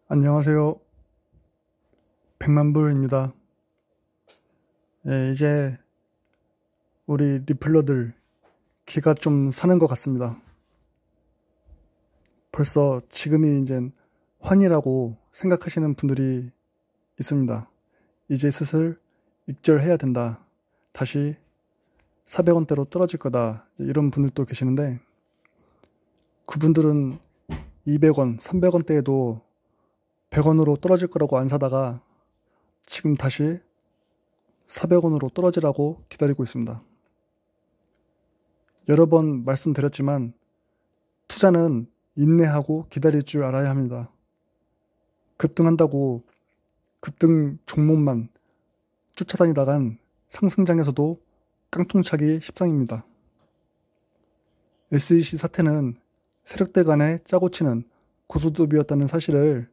안녕하세요. 백만불입니다. 예, 이제 우리 리플러들 기가 좀 사는 것 같습니다. 벌써 지금이 이젠 환이라고 생각하시는 분들이 있습니다. 이제 슬슬 익절해야 된다. 다시 400원대로 떨어질 거다. 이런 분들도 계시는데 그분들은 200원, 300원대에도 100원으로 떨어질 거라고 안 사다가 지금 다시 400원으로 떨어지라고 기다리고 있습니다. 여러 번 말씀드렸지만 투자는 인내하고 기다릴 줄 알아야 합니다. 급등한다고 급등 종목만 쫓아다니다간 상승장에서도 깡통차기 십상입니다. SEC 사태는 세력들 간에 짜고 치는 고소득이었다는 사실을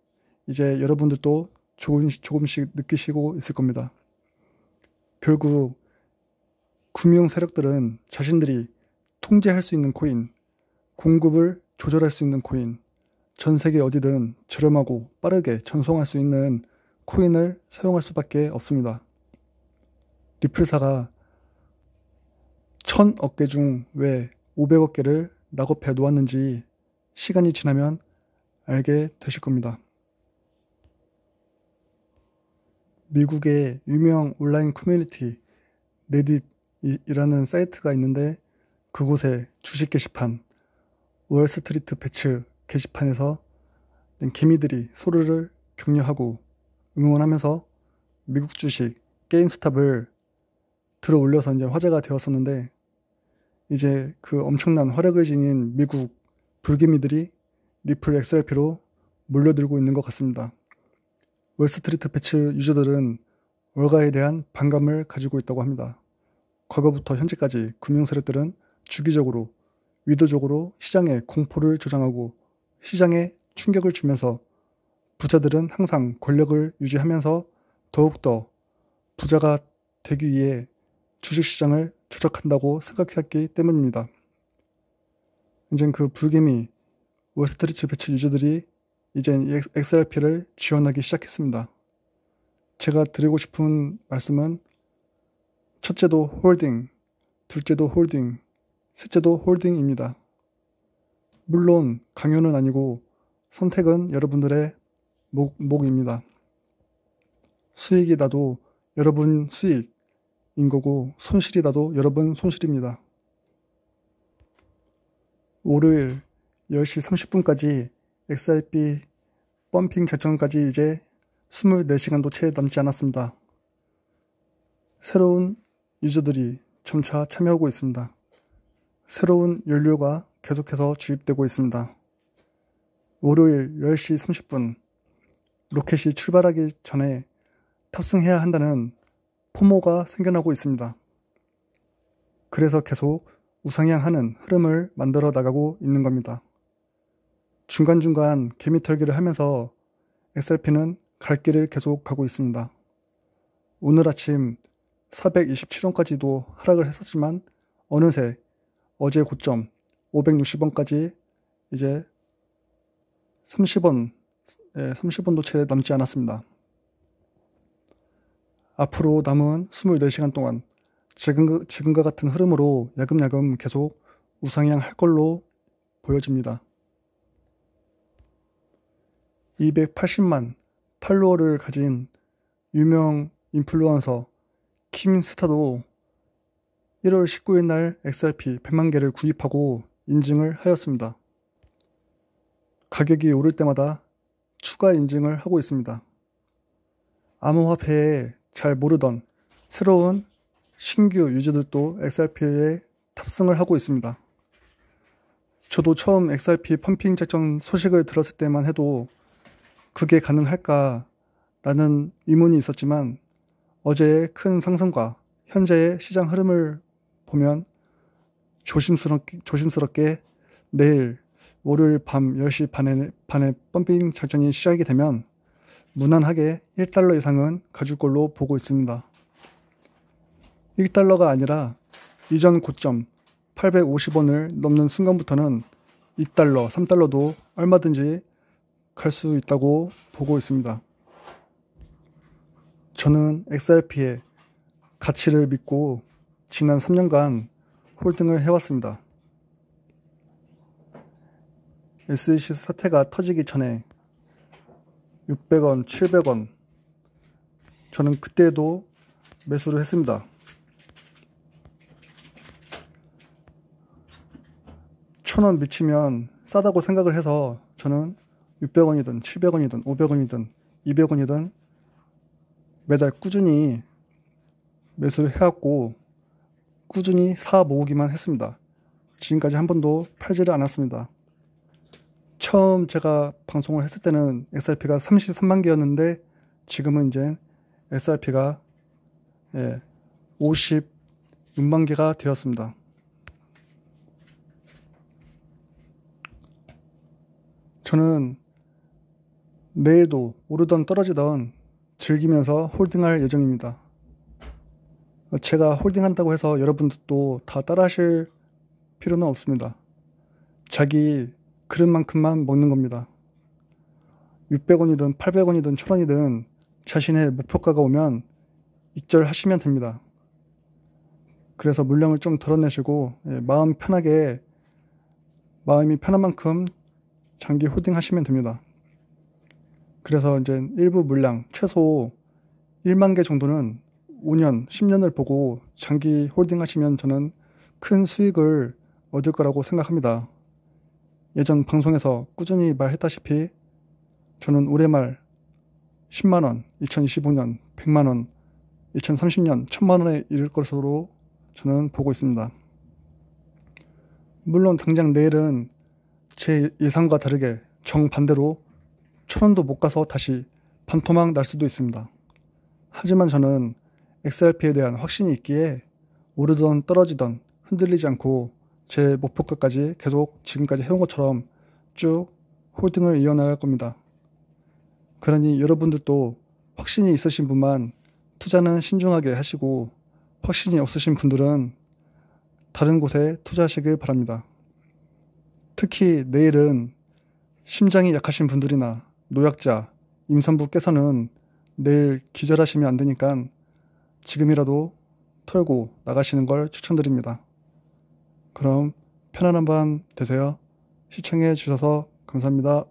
이제 여러분들도 조금씩 느끼시고 있을 겁니다. 결국 금융 세력들은 자신들이 통제할 수 있는 코인, 공급을 조절할 수 있는 코인, 전 세계 어디든 저렴하고 빠르게 전송할 수 있는 코인을 사용할 수밖에 없습니다. 리플사가 1000억 개 중 왜 500억 개를 락업해 놓았는지 시간이 지나면 알게 되실 겁니다. 미국의 유명 온라인 커뮤니티 레딧이라는 사이트가 있는데 그곳에 주식 게시판, 월스트리트 배츠 게시판에서 개미들이 서로를 격려하고 응원하면서 미국 주식 게임스탑을 들어 올려서 이제 화제가 되었었는데 이제 그 엄청난 화력을 지닌 미국 불개미들이 리플 XRP로 몰려들고 있는 것 같습니다. 월스트리트 배츠 유저들은 월가에 대한 반감을 가지고 있다고 합니다. 과거부터 현재까지 금융 세력들은 주기적으로 의도적으로 시장에 공포를 조장하고 시장에 충격을 주면서 부자들은 항상 권력을 유지하면서 더욱더 부자가 되기 위해 주식시장을 조작한다고 생각했기 때문입니다. 이제 그 불개미 월스트리트 배츠 유저들이 이제 XRP를 지원하기 시작했습니다. 제가 드리고 싶은 말씀은 첫째도 홀딩, 둘째도 홀딩, 셋째도 홀딩입니다. 물론 강요는 아니고 선택은 여러분들의 몫입니다. 수익이 나도 여러분 수익인 거고 손실이 나도 여러분 손실입니다. 월요일 10시 30분까지 XRP 펌핑 작전까지 이제 24시간도 채 남지 않았습니다. 새로운 유저들이 점차 참여하고 있습니다. 새로운 연료가 계속해서 주입되고 있습니다. 월요일 10시 30분 로켓이 출발하기 전에 탑승해야 한다는 포모가 생겨나고 있습니다. 그래서 계속 우상향하는 흐름을 만들어 나가고 있는 겁니다. 중간중간 개미털기를 하면서 XRP는 갈 길을 계속 가고 있습니다. 오늘 아침 427원까지도 하락을 했었지만 어느새 어제 고점 560원까지 이제 30원도 채 남지 않았습니다. 앞으로 남은 24시간 동안 지금과 같은 흐름으로 야금야금 계속 우상향 할 걸로 보여집니다. 280만 팔로워를 가진 유명 인플루언서 킴스타도 1월 19일 날 XRP 100만 개를 구입하고 인증을 하였습니다. 가격이 오를 때마다 추가 인증을 하고 있습니다. 암호화폐에 잘 모르던 새로운 신규 유저들도 XRP에 탑승을 하고 있습니다. 저도 처음 XRP 펌핑 작전 소식을 들었을 때만 해도 그게 가능할까라는 의문이 있었지만 어제의 큰 상승과 현재의 시장 흐름을 보면 조심스럽게 내일 월요일 밤 10시 반에 펌핑 작전이 시작이 되면 무난하게 1달러 이상은 가줄 걸로 보고 있습니다. 1달러가 아니라 이전 고점 850원을 넘는 순간부터는 2달러, 3달러도 얼마든지 갈 수 있다고 보고 있습니다. 저는 XRP의 가치를 믿고 지난 3년간 홀딩을 해왔습니다. SEC 사태가 터지기 전에 600원, 700원 저는 그때도 매수를 했습니다. 1000원 미치면 싸다고 생각을 해서 저는 600원이든 700원이든 500원이든 200원이든 매달 꾸준히 매수를 해왔고 꾸준히 사 모으기만 했습니다. 지금까지 한 번도 팔지를 않았습니다. 처음 제가 방송을 했을 때는 XRP가 33만 개였는데 지금은 이제 XRP가 56만 개가 되었습니다. 저는 내일도 오르던 떨어지던 즐기면서 홀딩할 예정입니다. 제가 홀딩한다고 해서 여러분들도 다 따라하실 필요는 없습니다. 자기 그릇만큼만 먹는 겁니다. 600원이든 800원이든 1000원이든 자신의 목표가가 오면 익절하시면 됩니다. 그래서 물량을 좀 덜어내시고 마음이 편한 만큼 장기 홀딩 하시면 됩니다. 그래서 이제 일부 물량 최소 1만 개 정도는 5년, 10년을 보고 장기 홀딩 하시면 저는 큰 수익을 얻을 거라고 생각합니다. 예전 방송에서 꾸준히 말했다시피 저는 올해 말 10만원, 2025년 100만원, 2030년 1000만원에 이를 것으로 저는 보고 있습니다. 물론 당장 내일은 제 예상과 다르게 정반대로 1000원도 못 가서 다시 반토막 날 수도 있습니다. 하지만 저는 XRP에 대한 확신이 있기에 오르던 떨어지던 흔들리지 않고 제 목표가까지 계속 지금까지 해온 것처럼 쭉 홀딩을 이어나갈 겁니다. 그러니 여러분들도 확신이 있으신 분만 투자는 신중하게 하시고 확신이 없으신 분들은 다른 곳에 투자하시길 바랍니다. 특히 내일은 심장이 약하신 분들이나 노약자, 임산부께서는 내일 기절하시면 안 되니까 지금이라도 털고 나가시는 걸 추천드립니다. 그럼 편안한 밤 되세요. 시청해 주셔서 감사합니다.